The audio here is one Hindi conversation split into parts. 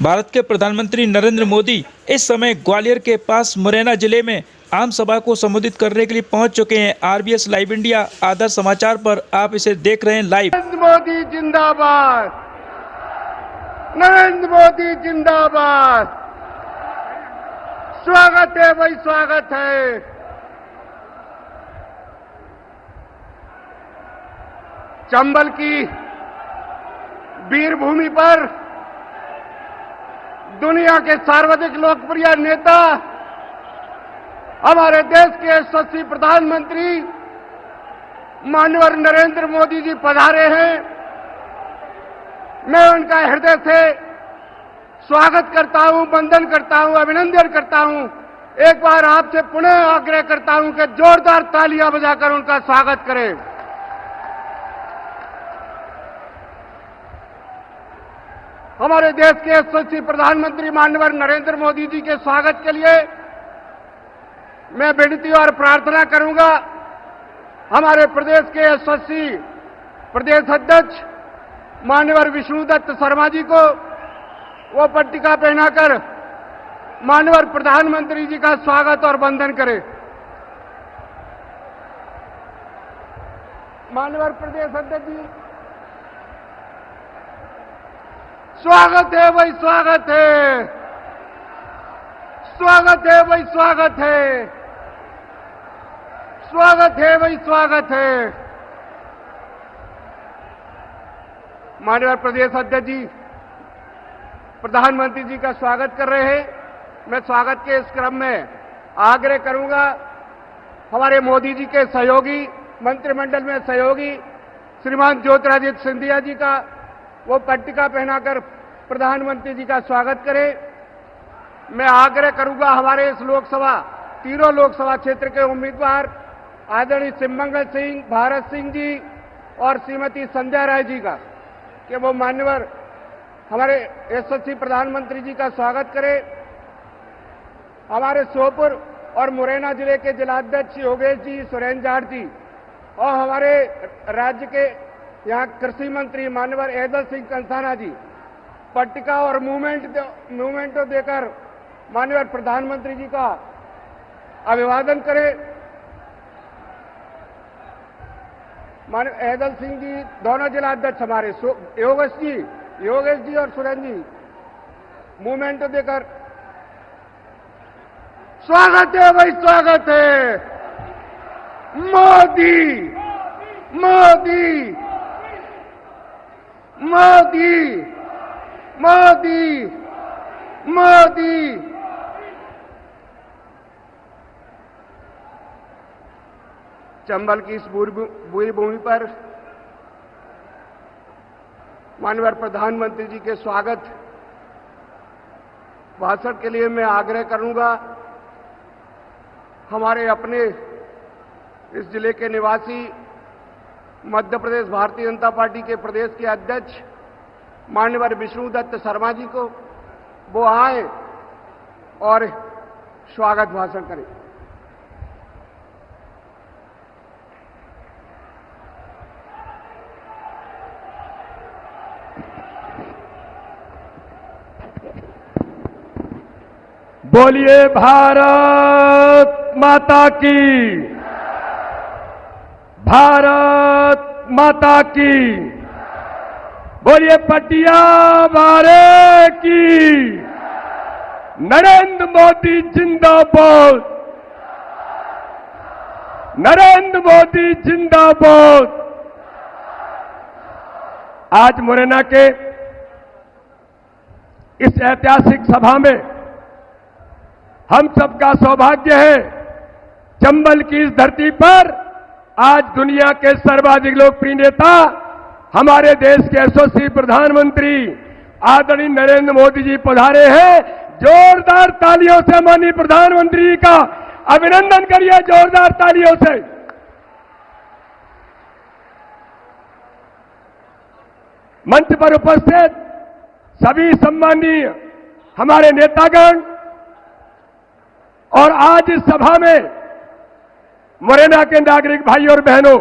भारत के प्रधानमंत्री नरेंद्र मोदी इस समय ग्वालियर के पास मुरैना जिले में आम सभा को संबोधित करने के लिए पहुंच चुके हैं। आरबीएस लाइव इंडिया आदर्श समाचार पर आप इसे देख रहे हैं लाइव। नरेंद्र मोदी जिंदाबाद, नरेंद्र मोदी जिंदाबाद। स्वागत है भाई, स्वागत है। चंबल की वीर भूमि पर दुनिया के सर्वाधिक लोकप्रिय नेता, हमारे देश के यशस्वी प्रधानमंत्री माननीय नरेंद्र मोदी जी पधारे हैं। मैं उनका हृदय से स्वागत करता हूं, वंदन करता हूं, अभिनंदन करता हूं। एक बार आपसे पुनः आग्रह करता हूं कि जोरदार तालियां बजाकर उनका स्वागत करें। हमारे देश के यशस्वी प्रधानमंत्री माननीय नरेंद्र मोदी जी के स्वागत के लिए मैं विनती और प्रार्थना करूंगा हमारे प्रदेश के यशस्वी प्रदेश अध्यक्ष माननीय विष्णुदत्त शर्मा जी को वो पट्टिका पहनाकर माननीय प्रधानमंत्री जी का स्वागत और वंदन करें। माननीय प्रदेश अध्यक्ष जी, स्वागत है भाई, स्वागत है, स्वागत है भाई, स्वागत है, स्वागत है भाई, स्वागत है। माननीय प्रदेश अध्यक्ष जी प्रधानमंत्री जी का स्वागत कर रहे हैं। मैं स्वागत के इस क्रम में आग्रह करूंगा हमारे मोदी जी के सहयोगी, मंत्रिमंडल में सहयोगी श्रीमान ज्योतिरादित्य सिंधिया जी का वो पट्टिका पहनाकर प्रधानमंत्री जी का स्वागत करें। मैं आग्रह करूंगा हमारे इस लोकसभा, तीनों लोकसभा क्षेत्र के उम्मीदवार आदरणीय शिवमंगल सिंह, भारत सिंह जी और श्रीमती संध्या राय जी का कि वो मान्यवर हमारे यशस्वी प्रधानमंत्री जी का स्वागत करें। हमारे श्योपुर और मुरैना जिले के जिलाध्यक्ष योगेश जी, सुरेंद्र जाट जी और हमारे राज्य के यहाँ कृषि मंत्री माननीय ऐदल सिंह कंसाना जी पट्टिका और मूवमेंट देकर माननीय प्रधानमंत्री जी का अभिवादन करें। माननीय ऐदल सिंह जी दोनों जिलाध्यक्ष हमारे योगेश जी और सुरेंद्र जी मूवमेंट देकर स्वागत है भाई, स्वागत है। मोदी मोदी मोदी मोदी मोदी। चंबल की इस बुरी भूमि पर माननीय प्रधानमंत्री जी के स्वागत भाषण के लिए मैं आग्रह करूंगा हमारे अपने इस जिले के निवासी मध्य प्रदेश भारतीय जनता पार्टी के प्रदेश के अध्यक्ष माननीय विष्णुदत्त शर्मा जी को वो आए और स्वागत भाषण करें। बोलिए भारत माता की, भारत माता की। बोलिए पटिया बारे की। नरेंद्र मोदी जिंदाबाद, नरेंद्र मोदी जिंदाबाद। आज मुरैना के इस ऐतिहासिक सभा में हम सबका सौभाग्य है, चंबल की इस धरती पर आज दुनिया के सर्वाधिक लोकप्रिय नेता हमारे देश के यशस्वी प्रधानमंत्री आदरणीय नरेंद्र मोदी जी पधारे हैं। जोरदार तालियों से माननीय प्रधानमंत्री जी का अभिनंदन करिए, जोरदार तालियों से। मंच पर उपस्थित सभी सम्माननीय हमारे नेतागण और आज इस सभा में मुरैना के नागरिक भाई और बहनों,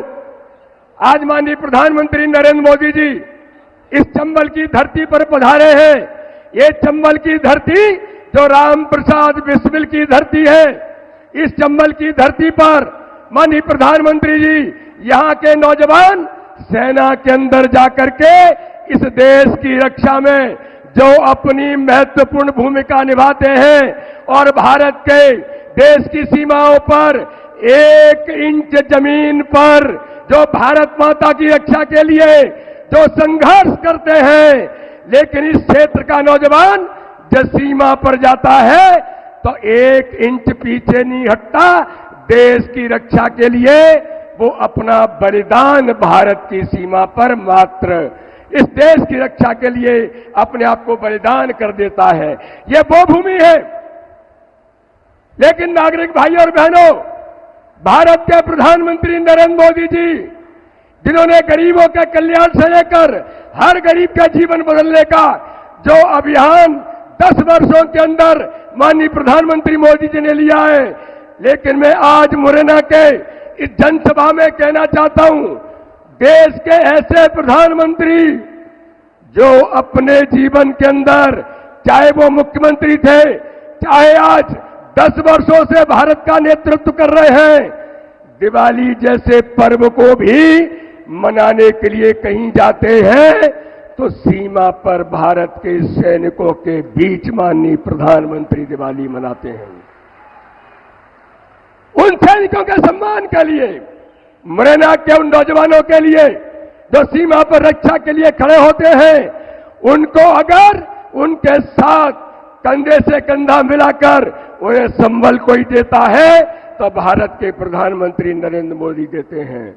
आज माननीय प्रधानमंत्री नरेंद्र मोदी जी इस चंबल की धरती पर पधारे हैं। ये चंबल की धरती जो राम प्रसाद बिस्मिल की धरती है, इस चंबल की धरती पर माननीय प्रधानमंत्री जी यहां के नौजवान सेना के अंदर जाकर के इस देश की रक्षा में जो अपनी महत्वपूर्ण भूमिका निभाते हैं और भारत के देश की सीमाओं पर 1 इंच जमीन पर जो भारत माता की रक्षा के लिए जो संघर्ष करते हैं, लेकिन इस क्षेत्र का नौजवान जब सीमा पर जाता है तो 1 इंच पीछे नहीं हटता। देश की रक्षा के लिए वो अपना बलिदान भारत की सीमा पर मात्र इस देश की रक्षा के लिए अपने आप को बलिदान कर देता है। ये वो भूमि है। लेकिन नागरिक भाई और बहनों, भारत के प्रधानमंत्री नरेंद्र मोदी जी जिन्होंने गरीबों के कल्याण से लेकर हर गरीब का जीवन बदलने का जो अभियान 10 वर्षों के अंदर माननीय प्रधानमंत्री मोदी जी ने लिया है, लेकिन मैं आज मुरैना के इस जनसभा में कहना चाहता हूं, देश के ऐसे प्रधानमंत्री जो अपने जीवन के अंदर चाहे वो मुख्यमंत्री थे, चाहे आज 10 वर्षों से भारत का नेतृत्व कर रहे हैं, दिवाली जैसे पर्व को भी मनाने के लिए कहीं जाते हैं तो सीमा पर भारत के सैनिकों के बीच माननीय प्रधानमंत्री दिवाली मनाते हैं। उन सैनिकों के सम्मान के लिए, मुरैना के उन नौजवानों के लिए जो सीमा पर रक्षा के लिए खड़े होते हैं, उनको अगर उनके साथ कंधे से कंधा मिलाकर उन्हें संबल कोई देता है तो भारत के प्रधानमंत्री नरेंद्र मोदी देते हैं।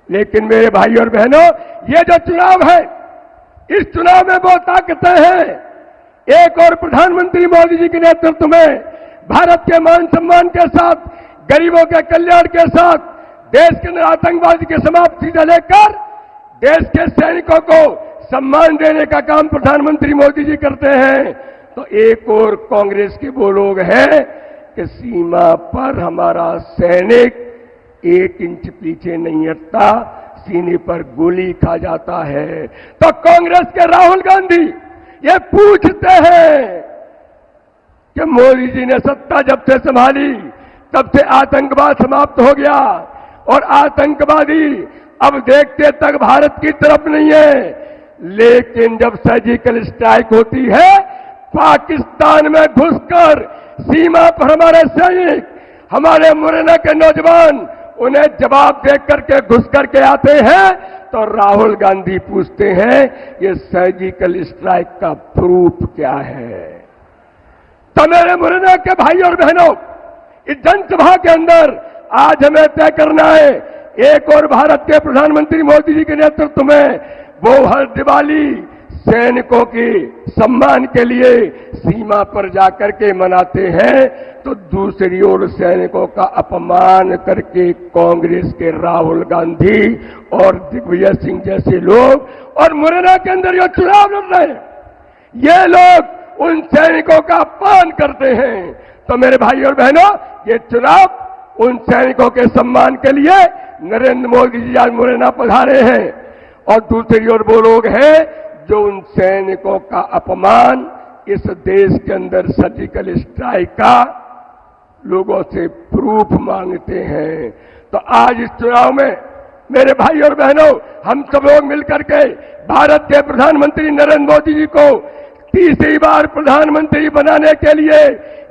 लेकिन मेरे भाई और बहनों, ये जो चुनाव है, इस चुनाव में वो ताकतें हैं। एक और प्रधानमंत्री मोदी जी के नेतृत्व में भारत के मान सम्मान के साथ, गरीबों के कल्याण के साथ, देश के अंदर आतंकवाद की समाप्ति से लेकर देश के सैनिकों को सम्मान देने का काम प्रधानमंत्री मोदी जी करते हैं। तो एक और कांग्रेस के वो लोग हैं कि सीमा पर हमारा सैनिक 1 इंच पीछे नहीं हटता, सीने पर गोली खा जाता है। तो कांग्रेस के राहुल गांधी ये पूछते हैं कि मोदी जी ने सत्ता जब से संभाली तब से आतंकवाद समाप्त हो गया और आतंकवादी अब देखते तक भारत की तरफ नहीं है, लेकिन जब सर्जिकल स्ट्राइक होती है पाकिस्तान में घुसकर सीमा पर हमारे सैनिक, हमारे मुरैना के नौजवान उन्हें जवाब दे करके घुस करके आते हैं, तो राहुल गांधी पूछते हैं ये सर्जिकल स्ट्राइक का प्रूफ क्या है। तो मेरे मुरैना के भाई और बहनों, इस जनसभा के अंदर आज हमें तय करना है, एक और भारत के प्रधानमंत्री मोदी जी के नेतृत्व में वो हर दिवाली सैनिकों की सम्मान के लिए सीमा पर जाकर के मनाते हैं, तो दूसरी ओर सैनिकों का अपमान करके कांग्रेस के राहुल गांधी और दिग्विजय सिंह जैसे लोग और मुरैना के अंदर जो चुनाव लड़ रहे हैं, ये लोग उन सैनिकों का अपमान करते हैं। तो मेरे भाई और बहनों, ये चुनाव उन सैनिकों के सम्मान के लिए नरेंद्र मोदी जी आज मुरैना पधारे हैं, और दूसरी ओर वो लोग हैं जो उन सैनिकों का अपमान इस देश के अंदर सर्जिकल स्ट्राइक का लोगों से प्रूफ मांगते हैं। तो आज इस चुनाव में मेरे भाई और बहनों, हम सब लोग मिलकर के भारत के प्रधानमंत्री नरेंद्र मोदी जी को तीसरी बार प्रधानमंत्री बनाने के लिए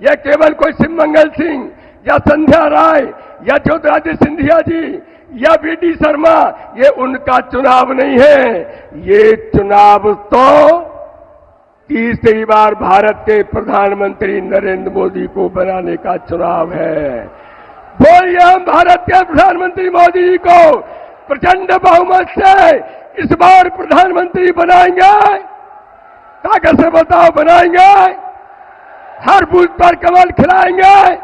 यह केवल कोई शिवमंगल सिंह या संध्या राय या ज्योतिरादित्य सिंधिया जी या वीडी शर्मा, ये उनका चुनाव नहीं है। ये चुनाव तो तीसरी बार भारत के प्रधानमंत्री नरेंद्र मोदी को बनाने का चुनाव है। बोलिए हम भारत के प्रधानमंत्री मोदी जी को प्रचंड बहुमत से इस बार प्रधानमंत्री बनाएंगे। ताकत से बताओ, बनाएंगे? हर बूथ पर कमल खिलाएंगे?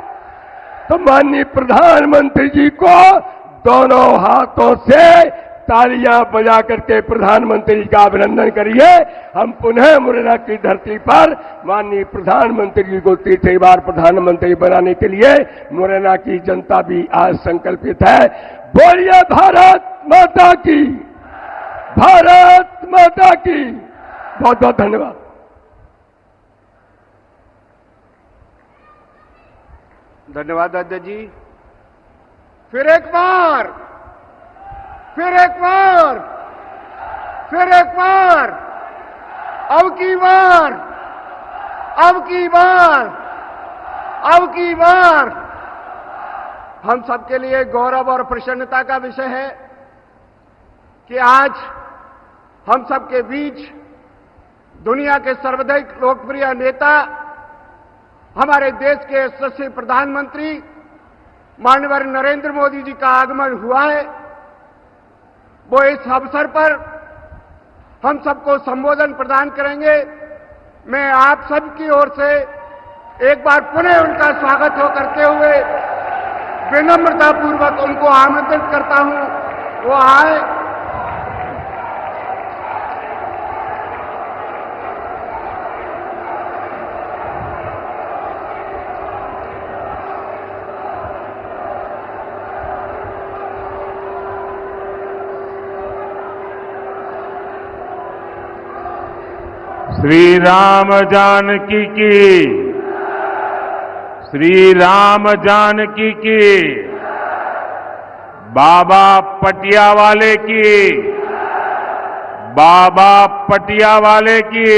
तो माननीय प्रधानमंत्री जी को दोनों हाथों से तालियां बजा करके प्रधानमंत्री का अभिनंदन करिए। हम पुनः मुरैना की धरती पर माननीय प्रधानमंत्री जी को तीसरी बार प्रधानमंत्री बनाने के लिए मुरैना की जनता भी आज संकल्पित है। बोलिए भारत माता की, भारत माता की। बहुत बहुत धन्यवाद। धन्यवाद अध्यक्ष जी। फिर एक बार, फिर एक बार, फिर एक बार, अब की बार, अब की बार, अब की बार हम सबके लिए गौरव और प्रसन्नता का विषय है कि आज हम सबके बीच दुनिया के सर्वाधिक लोकप्रिय नेता, हमारे देश के यशस्वी प्रधानमंत्री माननीय नरेंद्र मोदी जी का आगमन हुआ है। वो इस अवसर पर हम सबको संबोधन प्रदान करेंगे। मैं आप सबकी ओर से एक बार पुनः उनका स्वागत हो करते हुए विनम्रतापूर्वक उनको आमंत्रित करता हूं, वो आए। श्री राम जानकी की, श्री राम जानकी की, बाबा पटियावाले की, बाबा पटियावाले की।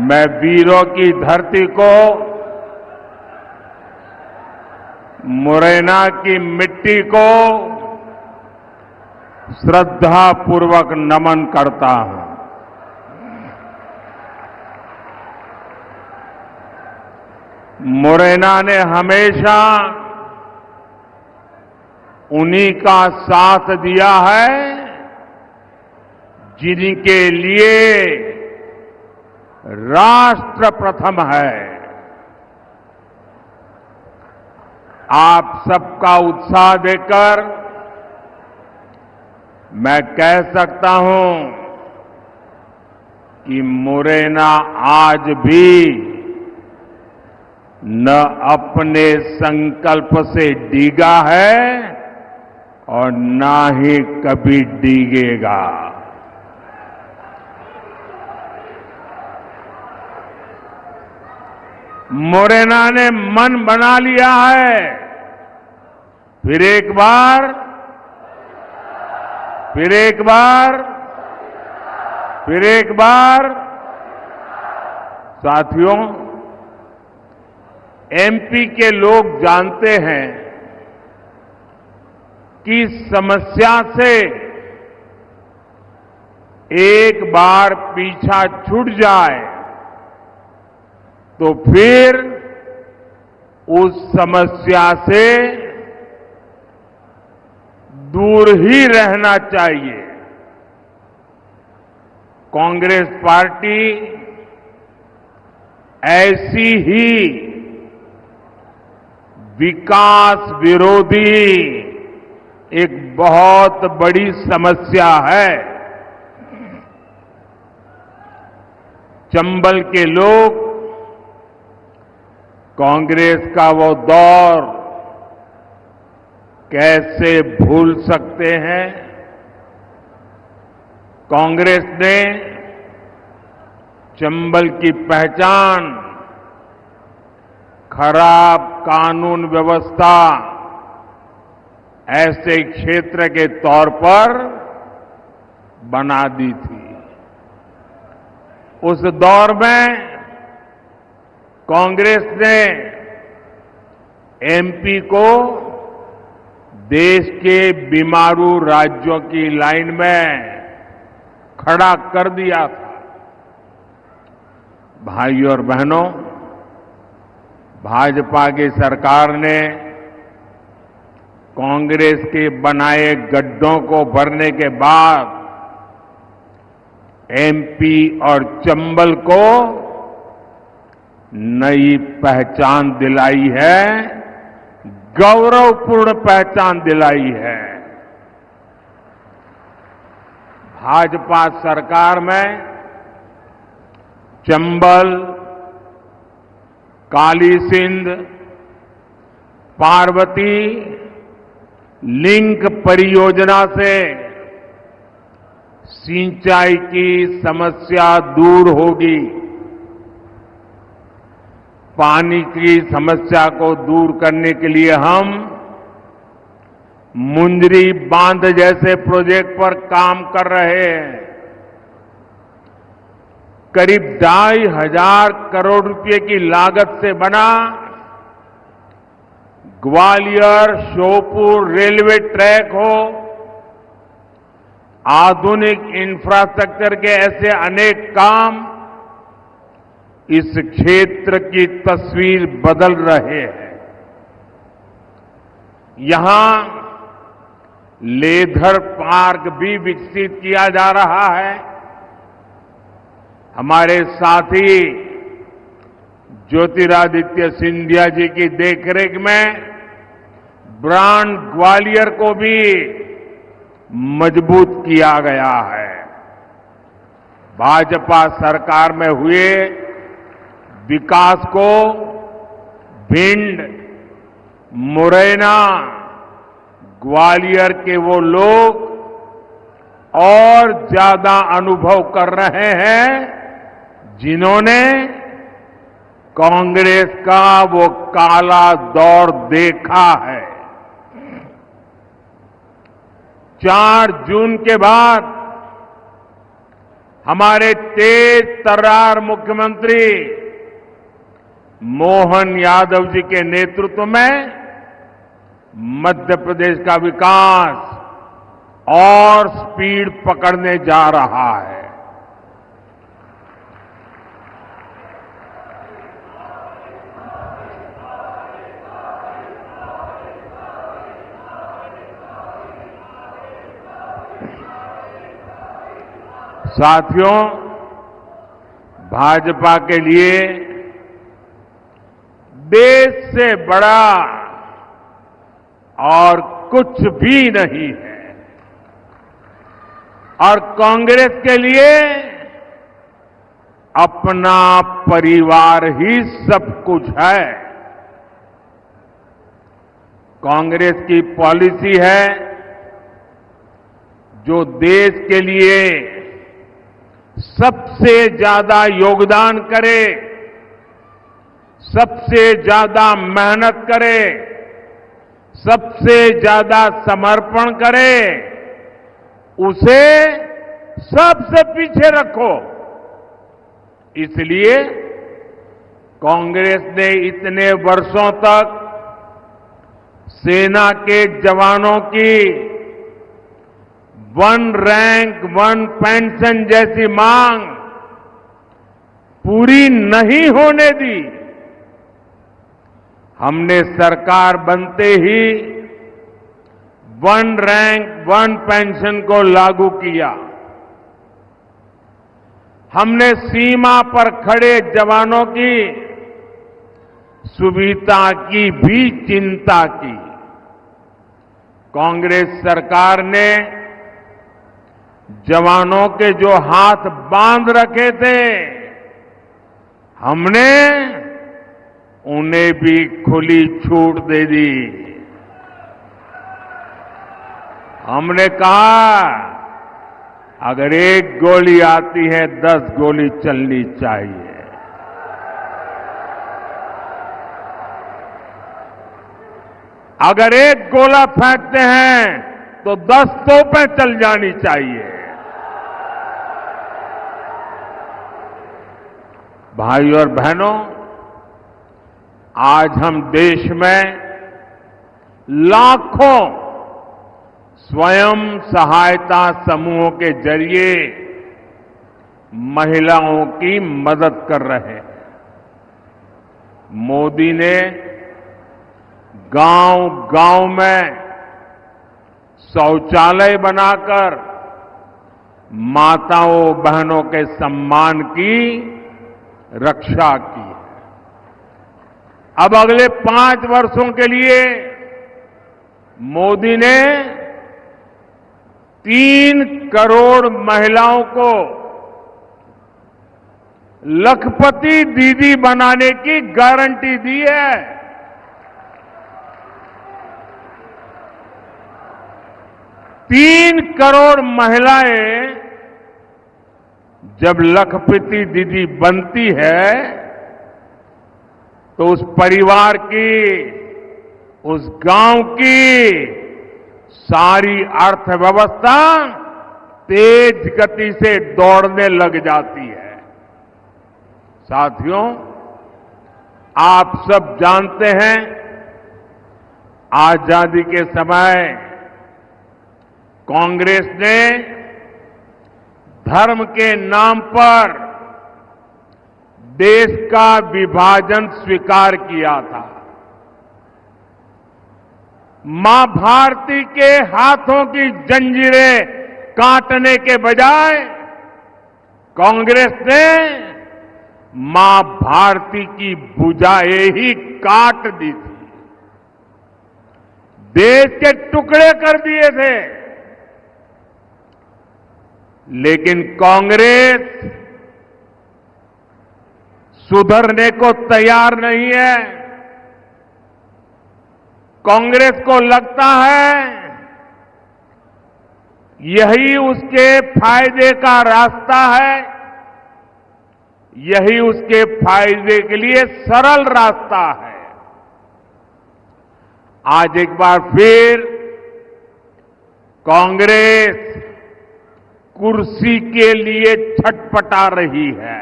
मैं वीरों की धरती को, मुरैना की मिट्टी को श्रद्धापूर्वक नमन करता हूं। मुरैना ने हमेशा उन्हीं का साथ दिया है जिनके लिए राष्ट्र प्रथम है। आप सबका उत्साह देकर मैं कह सकता हूं कि मुरैना आज भी न अपने संकल्प से डिगा है और ना ही कभी डिगेगा। मुरैना ने मन बना लिया है। फिर एक बार, फिर एक बार, फिर एक बार। साथियों, एमपी के लोग जानते हैं कि समस्या से एक बार पीछा छूट जाए तो फिर उस समस्या से दूर ही रहना चाहिए। कांग्रेस पार्टी ऐसी ही विकास विरोधी एक बहुत बड़ी समस्या है। चंबल के लोग कांग्रेस का वो दौर कैसे भूल सकते हैं। कांग्रेस ने चंबल की पहचान खराब कानून व्यवस्था ऐसे क्षेत्र के तौर पर बना दी थी। उस दौर में कांग्रेस ने एमपी को देश के बीमारू राज्यों की लाइन में खड़ा कर दिया था। भाइयों और बहनों, भाजपा की सरकार ने कांग्रेस के बनाए गड्ढों को भरने के बाद एमपी और चंबल को नई पहचान दिलाई है, गौरवपूर्ण पहचान दिलाई है। भाजपा सरकार में चंबल, काली सिंध, पार्वती लिंक परियोजना से सिंचाई की समस्या दूर होगी। पानी की समस्या को दूर करने के लिए हम मुंद्री बांध जैसे प्रोजेक्ट पर काम कर रहे हैं। करीब 2,500 करोड़ रुपए की लागत से बना ग्वालियर श्योपुर रेलवे ट्रैक हो, आधुनिक इंफ्रास्ट्रक्चर के ऐसे अनेक काम इस क्षेत्र की तस्वीर बदल रहे हैं। यहां लेदर पार्क भी विकसित किया जा रहा है। हमारे साथी ज्योतिरादित्य सिंधिया जी की देखरेख में ब्रांड ग्वालियर को भी मजबूत किया गया है। भाजपा सरकार में हुए विकास को भिंड, मुरैना, ग्वालियर के वो लोग और ज्यादा अनुभव कर रहे हैं जिन्होंने कांग्रेस का वो काला दौर देखा है। 4 जून के बाद हमारे तेज तर्रार मुख्यमंत्री मोहन यादव जी के नेतृत्व में मध्य प्रदेश का विकास और स्पीड पकड़ने जा रहा है। साथियों, भाजपा के लिए देश से बड़ा और कुछ भी नहीं है और कांग्रेस के लिए अपना परिवार ही सब कुछ है। कांग्रेस की पॉलिसी है जो देश के लिए सबसे ज्यादा योगदान करे, सबसे ज्यादा मेहनत करे, सबसे ज्यादा समर्पण करे, उसे सबसे पीछे रखो। इसलिए कांग्रेस ने इतने वर्षों तक सेना के जवानों की 1 रैंक 1 पेंशन जैसी मांग पूरी नहीं होने दी। हमने सरकार बनते ही 1 रैंक 1 पेंशन को लागू किया। हमने सीमा पर खड़े जवानों की सुविधा की भी चिंता की। कांग्रेस सरकार ने जवानों के जो हाथ बांध रखे थे, हमने उन्हें भी खुली छूट दे दी। हमने कहा अगर 1 गोली आती है 10 गोली चलनी चाहिए। अगर 1 गोला फेंकते हैं तो 10 तोपें चल जानी चाहिए। भाइयों और बहनों, आज हम देश में लाखों स्वयं सहायता समूहों के जरिए महिलाओं की मदद कर रहे हैं। मोदी ने गांव-गांव में शौचालय बनाकर माताओं बहनों के सम्मान की रक्षा की। अब अगले 5 वर्षों के लिए मोदी ने 3 करोड़ महिलाओं को लखपति दीदी बनाने की गारंटी दी है। 3 करोड़ महिलाएं जब लखपति दीदी बनती है तो उस परिवार की, उस गांव की सारी अर्थव्यवस्था तेज गति से दौड़ने लग जाती है। साथियों, आप सब जानते हैं, आजादी के समय कांग्रेस ने धर्म के नाम पर देश का विभाजन स्वीकार किया था। मां भारती के हाथों की जंजीरें काटने के बजाय कांग्रेस ने मां भारती की भुजाएं ही काट दी थी, देश के टुकड़े कर दिए थे। लेकिन कांग्रेस सुधरने को तैयार नहीं है। कांग्रेस को लगता है यही उसके फायदे का रास्ता है, यही उसके फायदे के लिए सरल रास्ता है। आज एक बार फिर कांग्रेस कुर्सी के लिए छटपटा रही है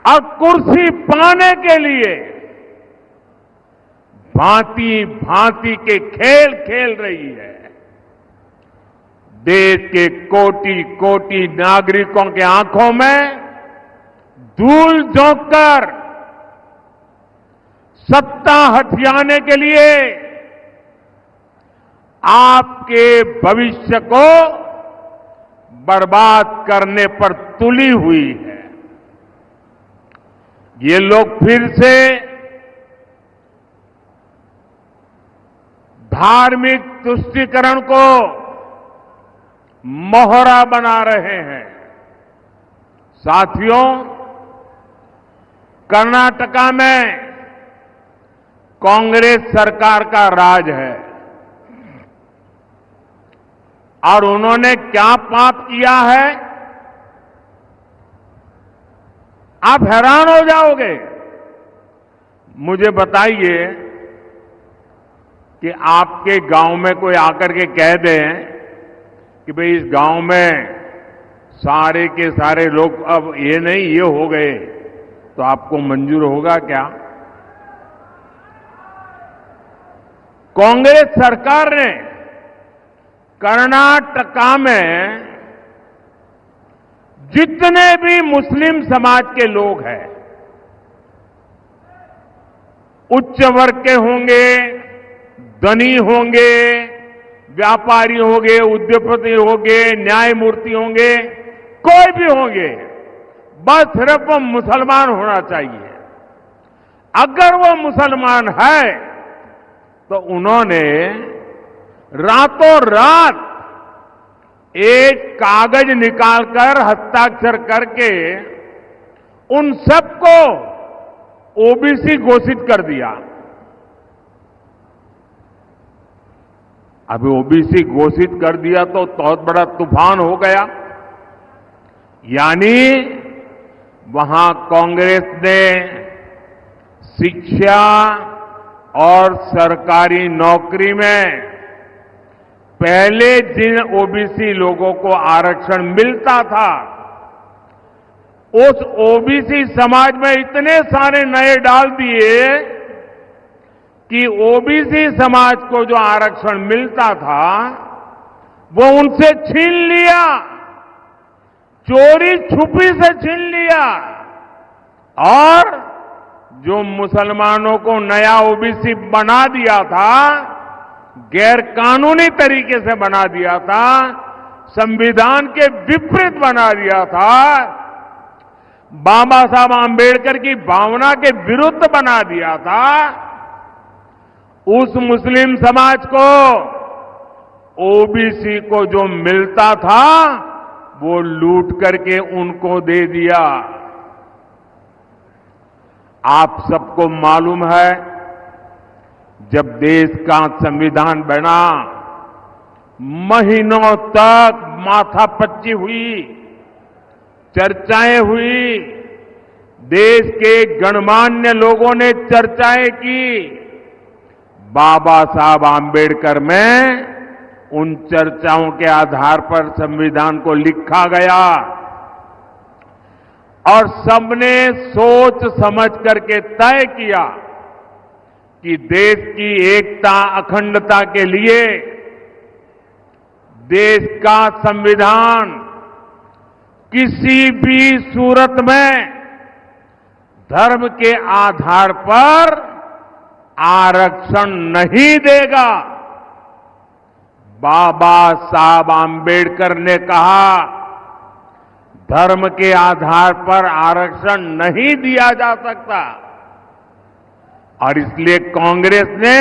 और कुर्सी पाने के लिए भांति भांति के खेल खेल रही है। देश के कोटि कोटि नागरिकों के आंखों में धूल झोंककर सत्ता हथियाने के लिए आपके भविष्य को बर्बाद करने पर तुली हुई है। ये लोग फिर से धार्मिक तुष्टीकरण को मोहरा बना रहे हैं। साथियों, कर्नाटका में कांग्रेस सरकार का राज है और उन्होंने क्या पाप किया है, आप हैरान हो जाओगे। मुझे बताइए कि आपके गांव में कोई आकर के कह दे कि भाई इस गांव में सारे के सारे लोग अब ये नहीं ये हो गए, तो आपको मंजूर होगा क्या? कांग्रेस सरकार ने कर्नाटका में जितने भी मुस्लिम समाज के लोग हैं, उच्च वर्ग के होंगे, धनी होंगे, व्यापारी होंगे, उद्योगपति होंगे, न्यायमूर्ति होंगे, कोई भी होंगे, बस सिर्फ वो मुसलमान होना चाहिए। अगर वो मुसलमान है तो उन्होंने रातों रात एक कागज निकालकर हस्ताक्षर करके उन सबको ओबीसी घोषित कर दिया। अभी ओबीसी घोषित कर दिया तो बहुत बड़ा तूफान हो गया। यानी वहां कांग्रेस ने शिक्षा और सरकारी नौकरी में पहले जिन ओबीसी लोगों को आरक्षण मिलता था, उस ओबीसी समाज में इतने सारे नए डाल दिए कि ओबीसी समाज को जो आरक्षण मिलता था वो उनसे छीन लिया, चोरी छुपी से छीन लिया। और जो मुसलमानों को नया ओबीसी बना दिया था, गैर कानूनी तरीके से बना दिया था, संविधान के विपरीत बना दिया था, बाबा साहब आंबेडकर की भावना के विरुद्ध बना दिया था, उस मुस्लिम समाज को ओबीसी को जो मिलता था वो लूट करके उनको दे दिया। आप सबको मालूम है, जब देश का संविधान बना महीनों तक माथापच्ची हुई, चर्चाएं हुई, देश के गणमान्य लोगों ने चर्चाएं की। बाबा साहब आम्बेडकर में उन चर्चाओं के आधार पर संविधान को लिखा गया और सबने सोच समझ करके तय किया कि देश की एकता अखंडता के लिए देश का संविधान किसी भी सूरत में धर्म के आधार पर आरक्षण नहीं देगा। बाबा साहब आम्बेडकर ने कहा धर्म के आधार पर आरक्षण नहीं दिया जा सकता और इसलिए कांग्रेस ने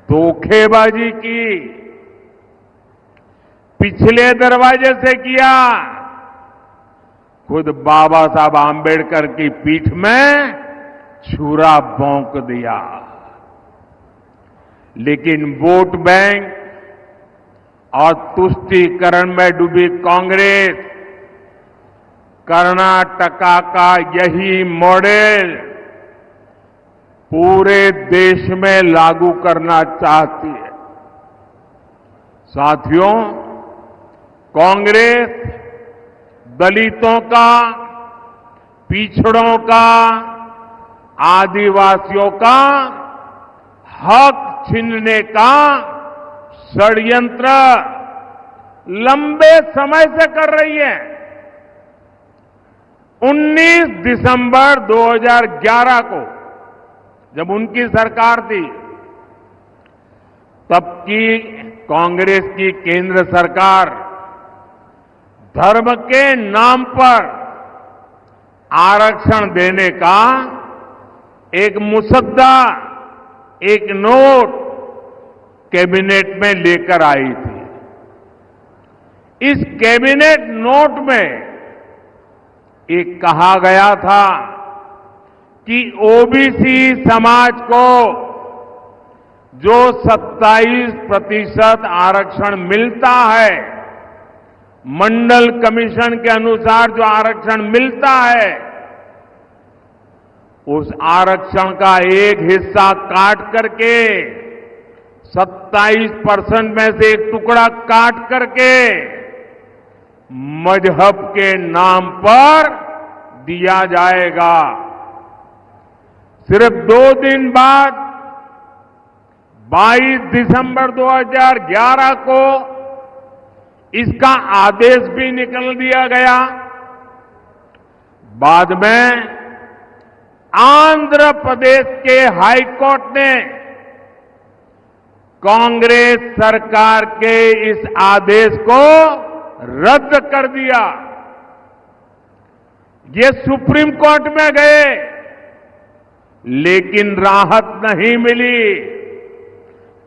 धोखेबाजी की, पिछले दरवाजे से किया। खुद बाबा साहब आम्बेडकर की पीठ में छुरा भोंक दिया। लेकिन वोट बैंक और तुष्टीकरण में डूबी कांग्रेस कर्नाटका का यही मॉडल पूरे देश में लागू करना चाहती है। साथियों, कांग्रेस दलितों का, पिछड़ों का, आदिवासियों का हक छीनने का षड्यंत्र लंबे समय से कर रही है। 19 दिसंबर 2011 को जब उनकी सरकार थी, तब की कांग्रेस की केंद्र सरकार धर्म के नाम पर आरक्षण देने का एक मुसद्दा, एक नोट कैबिनेट में लेकर आई थी। इस कैबिनेट नोट में एक कहा गया था कि ओबीसी समाज को जो 27% आरक्षण मिलता है, मंडल कमीशन के अनुसार जो आरक्षण मिलता है, उस आरक्षण का एक हिस्सा काट करके 27% में से एक टुकड़ा काट करके मजहब के नाम पर दिया जाएगा। सिर्फ 2 दिन बाद 22 दिसंबर 2011 को इसका आदेश भी निकल दिया गया। बाद में आंध्र प्रदेश के हाई कोर्ट ने कांग्रेस सरकार के इस आदेश को रद्द कर दिया। ये सुप्रीम कोर्ट में गए, लेकिन राहत नहीं मिली।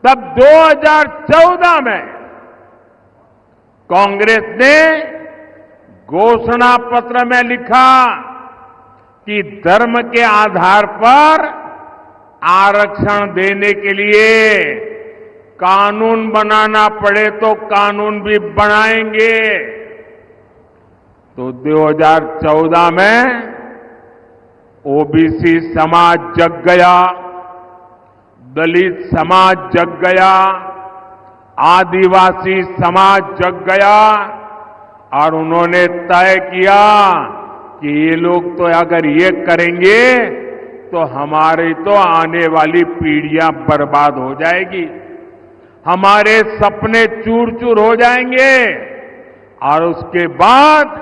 तब 2014 में कांग्रेस ने घोषणा पत्र में लिखा कि धर्म के आधार पर आरक्षण देने के लिए कानून बनाना पड़े तो कानून भी बनाएंगे। तो 2014 में ओबीसी समाज जग गया, दलित समाज जग गया, आदिवासी समाज जग गया और उन्होंने तय किया कि ये लोग तो अगर ये करेंगे तो हमारी तो आने वाली पीढ़ियां बर्बाद हो जाएगी, हमारे सपने चूर चूर हो जाएंगे। और उसके बाद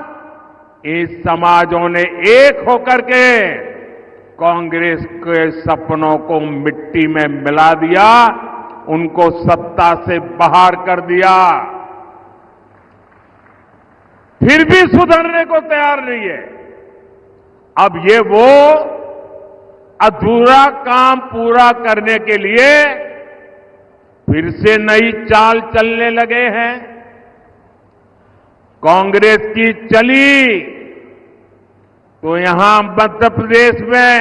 इस समाजों ने एक होकर के कांग्रेस के सपनों को मिट्टी में मिला दिया, उनको सत्ता से बाहर कर दिया। फिर भी सुधरने को तैयार नहीं है। अब ये वो अधूरा काम पूरा करने के लिए फिर से नई चाल चलने लगे हैं। कांग्रेस की चली तो यहां मध्य प्रदेश में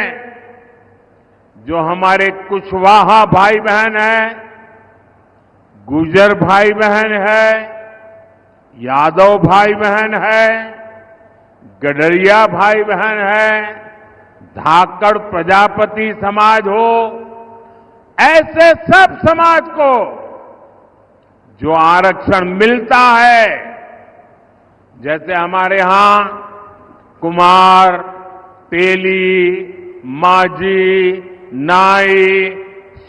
जो हमारे कुशवाहा भाई बहन हैं, गुर्जर भाई बहन है, यादव भाई बहन है, गडरिया भाई बहन है, धाकड़ प्रजापति समाज हो, ऐसे सब समाज को जो आरक्षण मिलता है, जैसे हमारे यहां कुमार, तेली, माझी, नाई,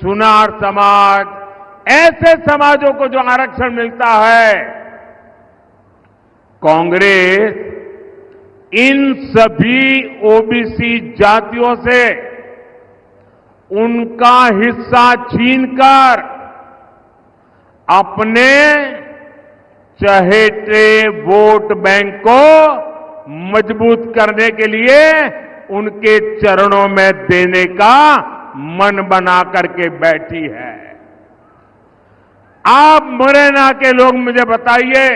सुनार समाज, ऐसे समाजों को जो आरक्षण मिलता है, कांग्रेस इन सभी ओबीसी जातियों से उनका हिस्सा छीनकर अपने चहेते वोट बैंक को मजबूत करने के लिए उनके चरणों में देने का मन बना करके बैठी है। आप मुरैना के लोग मुझे बताइए,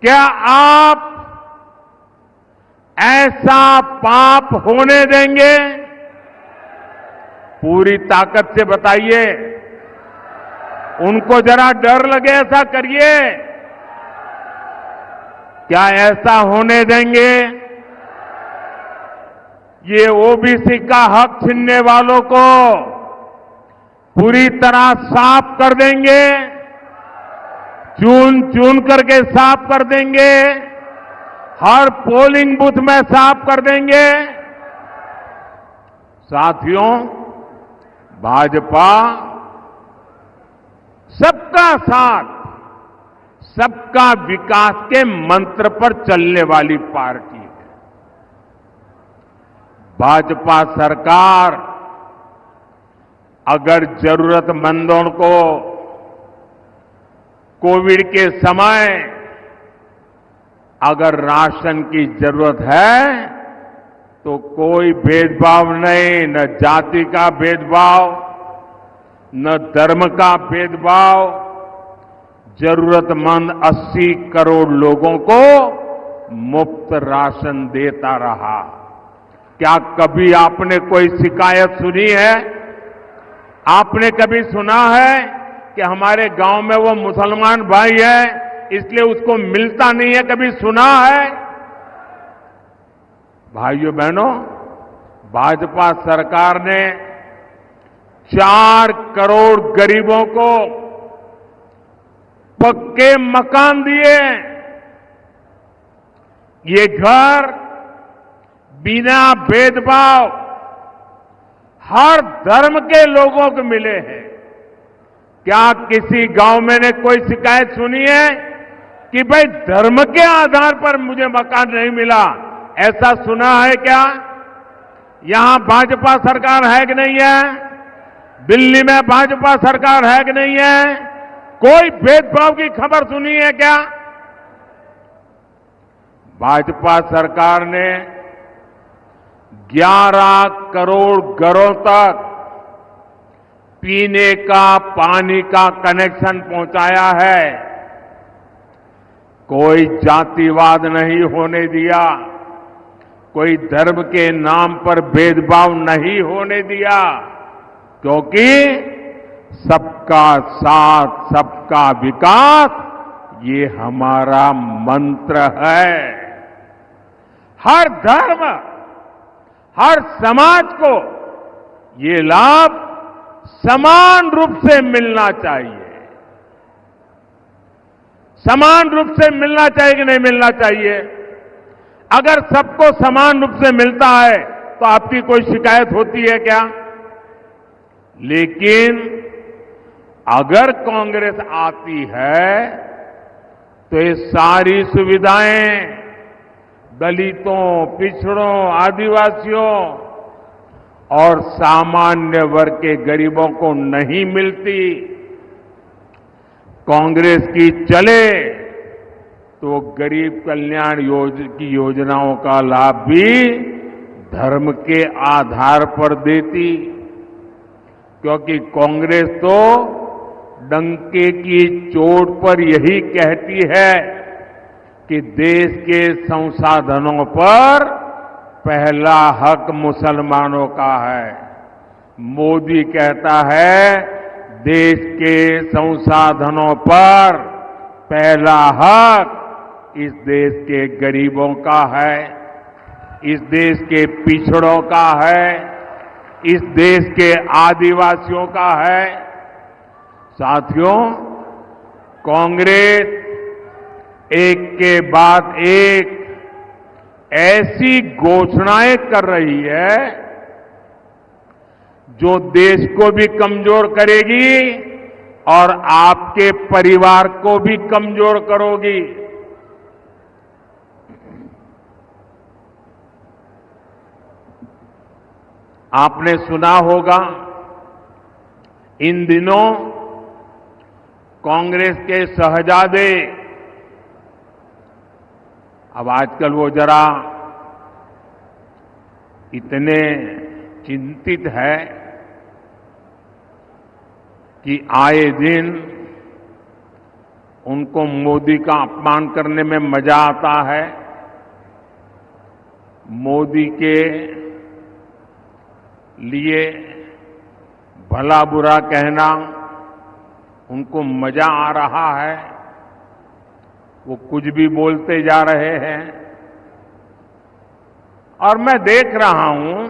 क्या आप ऐसा पाप होने देंगे? पूरी ताकत से बताइए, उनको जरा डर लगे ऐसा करिए। क्या ऐसा होने देंगे? ये ओबीसी का हक छीनने वालों को पूरी तरह साफ कर देंगे, चुन चुन करके साफ कर देंगे, हर पोलिंग बूथ में साफ कर देंगे। साथियों, भाजपा सबका साथ, सबका विकास के मंत्र पर चलने वाली पार्टी है। भाजपा सरकार अगर जरूरतमंदों को कोविड के समय अगर राशन की जरूरत है तो कोई भेदभाव नहीं, न जाति का भेदभाव, न धर्म का भेदभाव, जरूरतमंद 80 करोड़ लोगों को मुफ्त राशन देता रहा। क्या कभी आपने कोई शिकायत सुनी है? आपने कभी सुना है कि हमारे गांव में वो मुसलमान भाई है इसलिए उसको मिलता नहीं है? कभी सुना है? भाइयों बहनों, भाजपा सरकार ने 4 करोड़ गरीबों को पक्के मकान दिए। ये घर बिना भेदभाव हर धर्म के लोगों को मिले हैं। क्या किसी गांव में ने कोई शिकायत सुनी है कि भाई धर्म के आधार पर मुझे मकान नहीं मिला? ऐसा सुना है क्या? यहां भाजपा सरकार है कि नहीं है? दिल्ली में भाजपा सरकार है कि नहीं है? कोई भेदभाव की खबर सुनी है क्या? भाजपा सरकार ने 11 करोड़ घरों तक पीने का पानी का कनेक्शन पहुंचाया है। कोई जातिवाद नहीं होने दिया, कोई धर्म के नाम पर भेदभाव नहीं होने दिया, क्योंकि सबका साथ, सबका विकास ये हमारा मंत्र है। हर धर्म, हर समाज को ये लाभ समान रूप से मिलना चाहिए। समान रूप से मिलना चाहिए कि नहीं मिलना चाहिए? अगर सबको समान रूप से मिलता है तो आपकी कोई शिकायत होती है क्या? लेकिन अगर कांग्रेस आती है तो ये सारी सुविधाएं दलितों, पिछड़ों, आदिवासियों और सामान्य वर्ग के गरीबों को नहीं मिलती। कांग्रेस की चले तो गरीब कल्याण की योजनाओं का लाभ भी धर्म के आधार पर देती, क्योंकि कांग्रेस तो डंके की चोट पर यही कहती है कि देश के संसाधनों पर पहला हक मुसलमानों का है। मोदी कहता है देश के संसाधनों पर पहला हक इस देश के गरीबों का है। इस देश के पिछड़ों का है, इस देश के आदिवासियों का है। साथियों, कांग्रेस एक के बाद एक ऐसी घोषणाएं कर रही है जो देश को भी कमजोर करेगी और आपके परिवार को भी कमजोर करोगी। आपने सुना होगा, इन दिनों कांग्रेस के शहजादे, अब आजकल वो जरा इतने चिंतित है कि आए दिन उनको मोदी का अपमान करने में मजा आता है। मोदी के लिए भला बुरा कहना उनको मजा आ रहा है। वो कुछ भी बोलते जा रहे हैं और मैं देख रहा हूं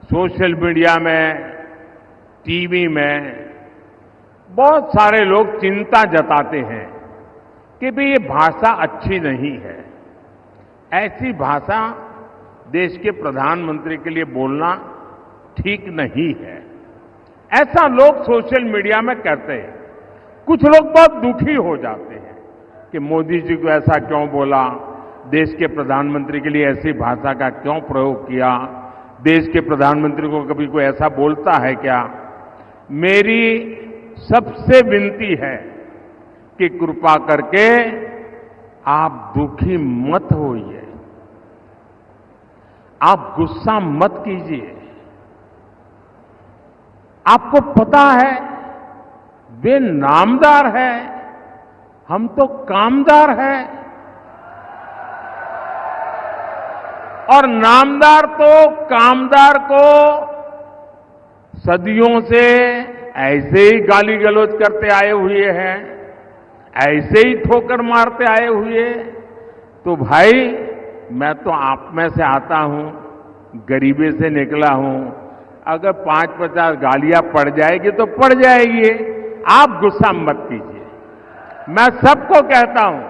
सोशल मीडिया में, टीवी में बहुत सारे लोग चिंता जताते हैं कि भाई ये भाषा अच्छी नहीं है। ऐसी भाषा देश के प्रधानमंत्री के लिए बोलना ठीक नहीं है, ऐसा लोग सोशल मीडिया में कहते हैं। कुछ लोग बहुत दुखी हो जाते हैं कि मोदी जी को ऐसा क्यों बोला, देश के प्रधानमंत्री के लिए ऐसी भाषा का क्यों प्रयोग किया, देश के प्रधानमंत्री को कभी कोई ऐसा बोलता है क्या। मेरी सबसे विनती है कि कृपा करके आप दुखी मत होइए, आप गुस्सा मत कीजिए। आपको पता है वे नामदार है, हम तो कामदार हैं। और नामदार तो कामदार को सदियों से ऐसे ही गाली गलौज करते आए हुए हैं, ऐसे ही ठोकर मारते आए हुए। तो भाई, मैं तो आप में से आता हूं, गरीबी से निकला हूं। अगर 5-50 गालियां पड़ जाएगी तो पड़ जाएगी, आप गुस्सा मत कीजिए। मैं सबको कहता हूं,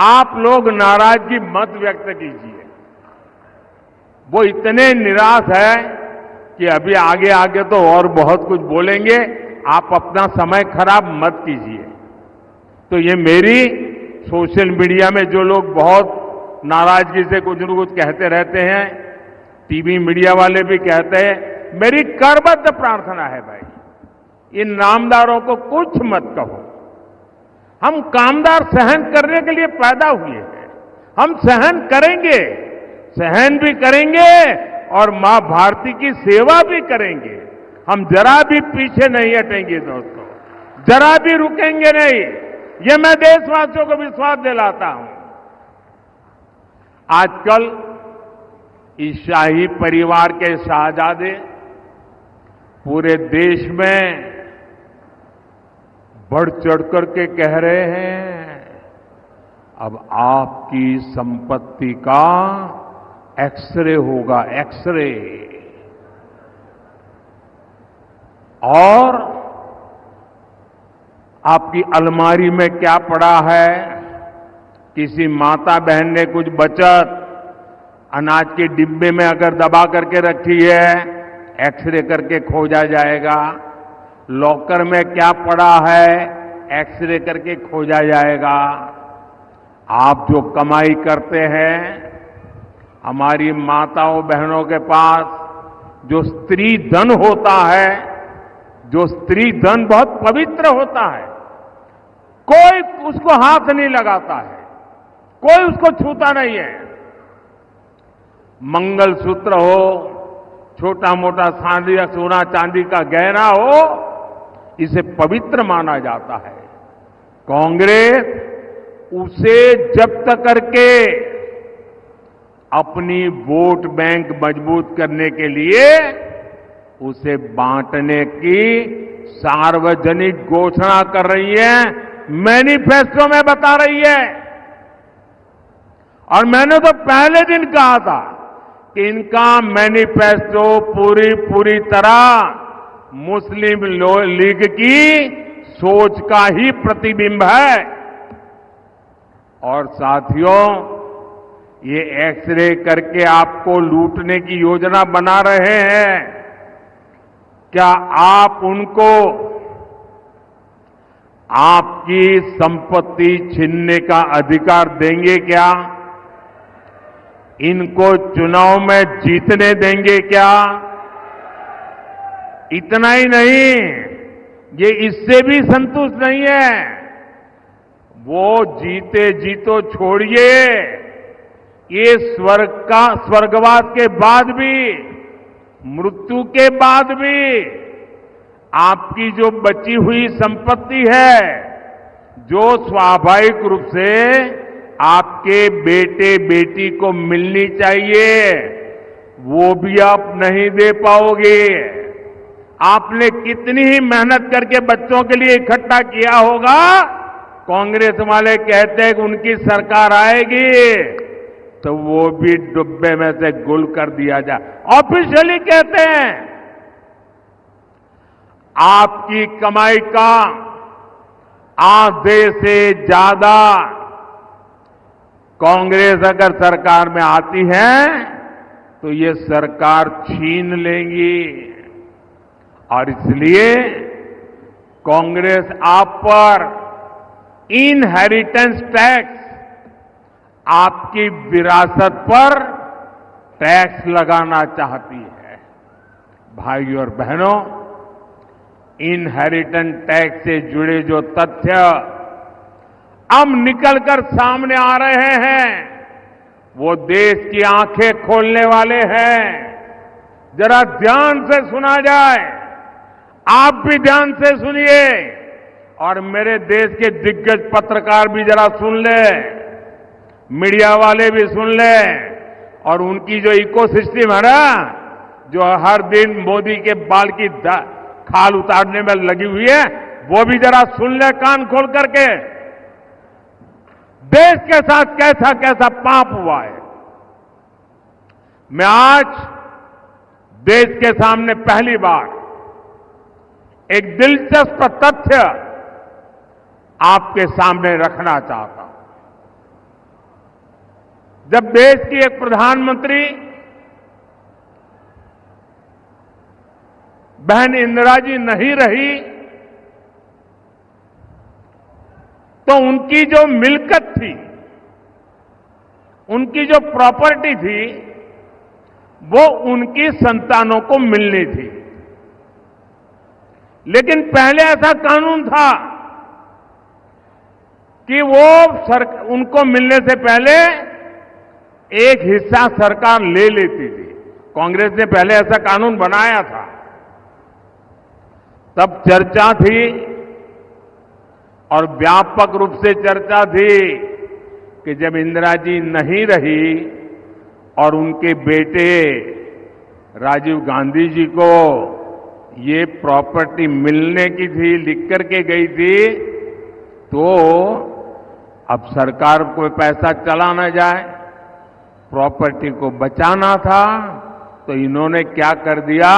आप लोग नाराजगी मत व्यक्त कीजिए। वो इतने निराश है कि अभी आगे आगे तो और बहुत कुछ बोलेंगे, आप अपना समय खराब मत कीजिए। तो ये मेरी सोशल मीडिया में जो लोग बहुत नाराजगी से कुछ न कुछ कहते रहते हैं, टीवी मीडिया वाले भी कहते हैं, मेरी करबद्ध प्रार्थना है भाई, इन नामदारों को कुछ मत कहो। हम कामदार सहन करने के लिए पैदा हुए हैं, हम सहन करेंगे, सहन भी करेंगे और मां भारती की सेवा भी करेंगे। हम जरा भी पीछे नहीं हटेंगे दोस्तों, जरा भी रुकेंगे नहीं। ये मैं देशवासियों को विश्वास दिलाता हूं। आजकल इस शाही परिवार के शहजादे पूरे देश में बढ़ चढ़कर के कह रहे हैं, अब आपकी संपत्ति का एक्सरे होगा, एक्सरे। और आपकी अलमारी में क्या पड़ा है, किसी माता बहन ने कुछ बचत अनाज के डिब्बे में अगर दबा करके रखी है, एक्सरे करके खोजा जाएगा। लॉकर में क्या पड़ा है, एक्सरे करके खोजा जाएगा। आप जो कमाई करते हैं, हमारी माताओं बहनों के पास जो स्त्री धन होता है, जो स्त्री धन बहुत पवित्र होता है, कोई उसको हाथ नहीं लगाता है, कोई उसको छूता नहीं है। मंगलसूत्र हो, छोटा मोटा सोना चांदी का गहना हो, इसे पवित्र माना जाता है। कांग्रेस उसे जब्त करके अपनी वोट बैंक मजबूत करने के लिए उसे बांटने की सार्वजनिक घोषणा कर रही है, मैनिफेस्टो में बता रही है। और मैंने तो पहले दिन कहा था कि इनका मैनिफेस्टो पूरी तरह मुस्लिम लीग की सोच का ही प्रतिबिंब है। और साथियों, ये एक्सरे करके आपको लूटने की योजना बना रहे हैं। क्या आप उनको आपकी संपत्ति छीनने का अधिकार देंगे क्या? इनको चुनाव में जीतने देंगे क्या? इतना ही नहीं, ये इससे भी संतुष्ट नहीं है। वो जीते जीतो छोड़िए, ये स्वर्गवास के बाद भी, मृत्यु के बाद भी आपकी जो बची हुई संपत्ति है, जो स्वाभाविक रूप से आपके बेटे बेटी को मिलनी चाहिए, वो भी आप नहीं दे पाओगे। आपने कितनी ही मेहनत करके बच्चों के लिए इकट्ठा किया होगा। कांग्रेस वाले कहते हैं कि उनकी सरकार आएगी तो वो भी डुब्बे में से गुल कर दिया जाए। ऑफिशियली कहते हैं आपकी कमाई का आधे से ज्यादा कांग्रेस अगर सरकार में आती है तो ये सरकार छीन लेंगी। और इसलिए कांग्रेस आप पर इनहेरिटेंस टैक्स, आपकी विरासत पर टैक्स लगाना चाहती है। भाइयों और बहनों, इनहेरिटेंस टैक्स से जुड़े जो तथ्य अब निकलकर सामने आ रहे हैं, वो देश की आंखें खोलने वाले हैं। जरा ध्यान से सुना जाए, आप भी ध्यान से सुनिए और मेरे देश के दिग्गज पत्रकार भी जरा सुन ले, मीडिया वाले भी सुन ले, और उनकी जो इकोसिस्टम है ना, जो हर दिन मोदी के बाल की खाल उतारने में लगी हुई है, वो भी जरा सुन ले कान खोल करके। देश के साथ कैसा कैसा पाप हुआ है। मैं आज देश के सामने पहली बार एक दिलचस्प तथ्य आपके सामने रखना चाहता हूं। जब देश की एक प्रधानमंत्री बहन इंदिरा जी नहीं रही तो उनकी जो मिल्कत थी, उनकी जो प्रॉपर्टी थी, वो उनकी संतानों को मिलनी थी। लेकिन पहले ऐसा कानून था कि वो उनको मिलने से पहले एक हिस्सा सरकार ले लेती थी। कांग्रेस ने पहले ऐसा कानून बनाया था। तब चर्चा थी और व्यापक रूप से चर्चा थी कि जब इंदिरा जी नहीं रही और उनके बेटे राजीव गांधी जी को ये प्रॉपर्टी मिलने की थी, लिख करके गई थी, तो अब सरकार को पैसा चला ना जाए, प्रॉपर्टी को बचाना था, तो इन्होंने क्या कर दिया,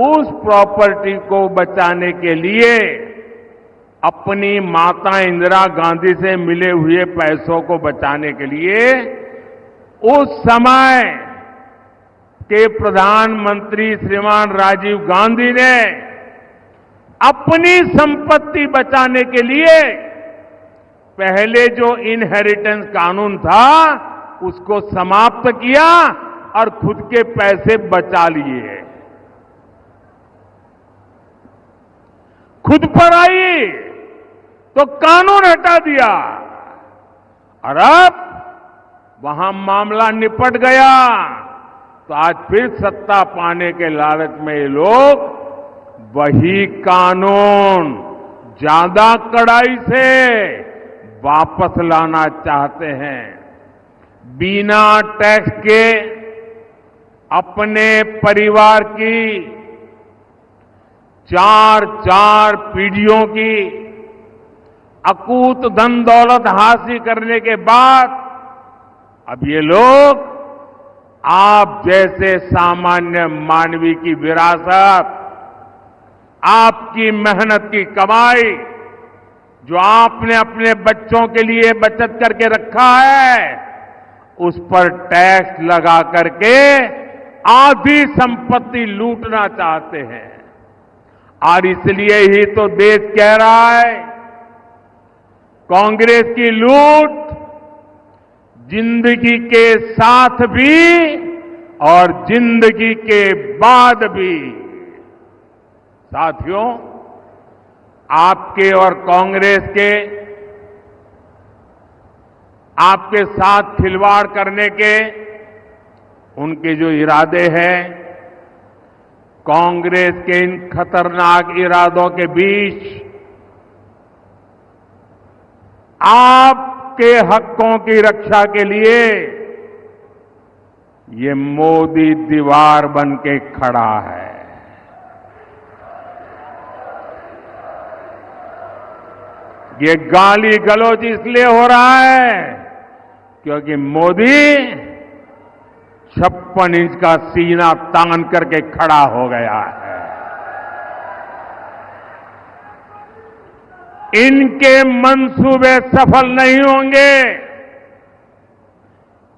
उस प्रॉपर्टी को बचाने के लिए अपनी माता इंदिरा गांधी से मिले हुए पैसों को बचाने के लिए उस समय के प्रधानमंत्री श्रीमान राजीव गांधी ने अपनी संपत्ति बचाने के लिए पहले जो इनहेरिटेंस कानून था उसको समाप्त किया और खुद के पैसे बचा लिए। खुद पर आई तो कानून हटा दिया और अब वहां मामला निपट गया। तो आज फिर सत्ता पाने के लालच में ये लोग वही कानून ज्यादा कड़ाई से वापस लाना चाहते हैं। बिना टैक्स के अपने परिवार की 4 पीढ़ियों की अकूत धन दौलत हासिल करने के बाद अब ये लोग आप जैसे सामान्य मानवी की विरासत, आपकी मेहनत की कमाई, जो आपने अपने बच्चों के लिए बचत करके रखा है, उस पर टैक्स लगा करके आधी संपत्ति लूटना चाहते हैं। और इसलिए ही तो देश कह रहा है, कांग्रेस की लूट जिंदगी के साथ भी और जिंदगी के बाद भी। साथियों, आपके और कांग्रेस के आपके साथ खिलवाड़ करने के उनके जो इरादे हैं, कांग्रेस के इन खतरनाक इरादों के बीच आपके हकों की रक्षा के लिए ये मोदी दीवार बन के खड़ा है। ये गाली गलौज इसलिए हो रहा है क्योंकि मोदी 56 इंच का सीना तान करके खड़ा हो गया है। इनके मंसूबे सफल नहीं होंगे,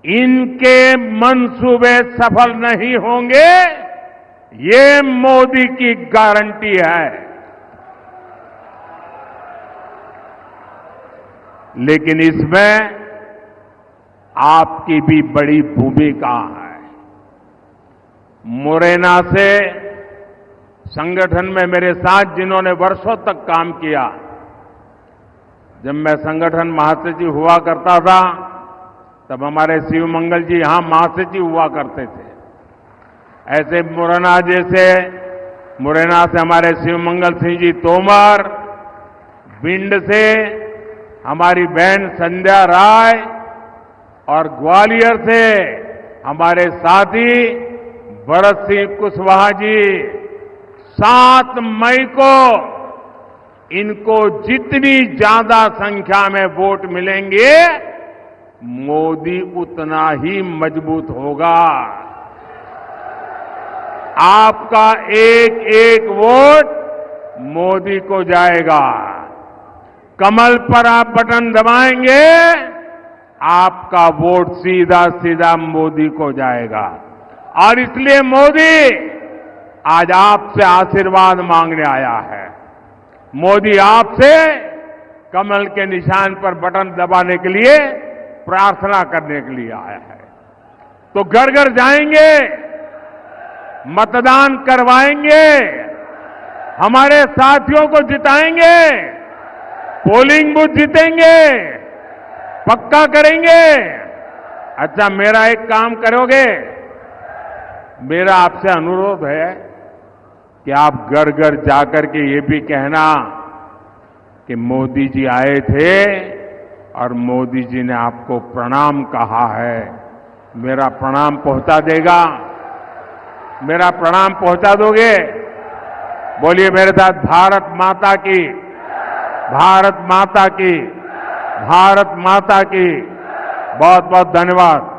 इनके मंसूबे सफल नहीं होंगे, ये मोदी की गारंटी है। लेकिन इसमें आपकी भी बड़ी भूमिका है। मुरैना से संगठन में मेरे साथ जिन्होंने वर्षों तक काम किया, जब मैं संगठन महासचिव हुआ करता था तब हमारे शिव मंगल जी यहां महासचिव हुआ करते थे। ऐसे मुरैना से हमारे शिव मंगल सिंह जी तोमर, भिंड से हमारी बहन संध्या राय और ग्वालियर से हमारे साथी भरत सिंह कुशवाहा जी 7 मई को इनको जितनी ज्यादा संख्या में वोट मिलेंगे, मोदी उतना ही मजबूत होगा। आपका एक एक वोट मोदी को जाएगा। कमल पर आप बटन दबाएंगे, आपका वोट सीधा सीधा मोदी को जाएगा। और इसलिए मोदी आज आपसे आशीर्वाद मांगने आया है। मोदी आपसे कमल के निशान पर बटन दबाने के लिए प्रार्थना करने के लिए आया है। तो घर घर जाएंगे, मतदान करवाएंगे, हमारे साथियों को जिताएंगे, पोलिंग बूथ जीतेंगे, पक्का करेंगे। अच्छा, मेरा एक काम करोगे? मेरा आपसे अनुरोध है कि आप घर घर जाकर के ये भी कहना कि मोदी जी आए थे और मोदी जी ने आपको प्रणाम कहा है। मेरा प्रणाम पहुंचा देगा? मेरा प्रणाम पहुंचा दोगे? बोलिए मेरे साथ, भारत माता की, भारत माता की, भारत माता की। बहुत बहुत धन्यवाद।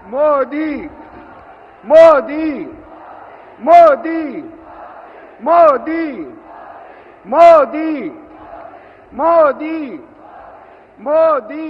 मोदी मोदी मोदी मोदी मोदी मोदी मोदी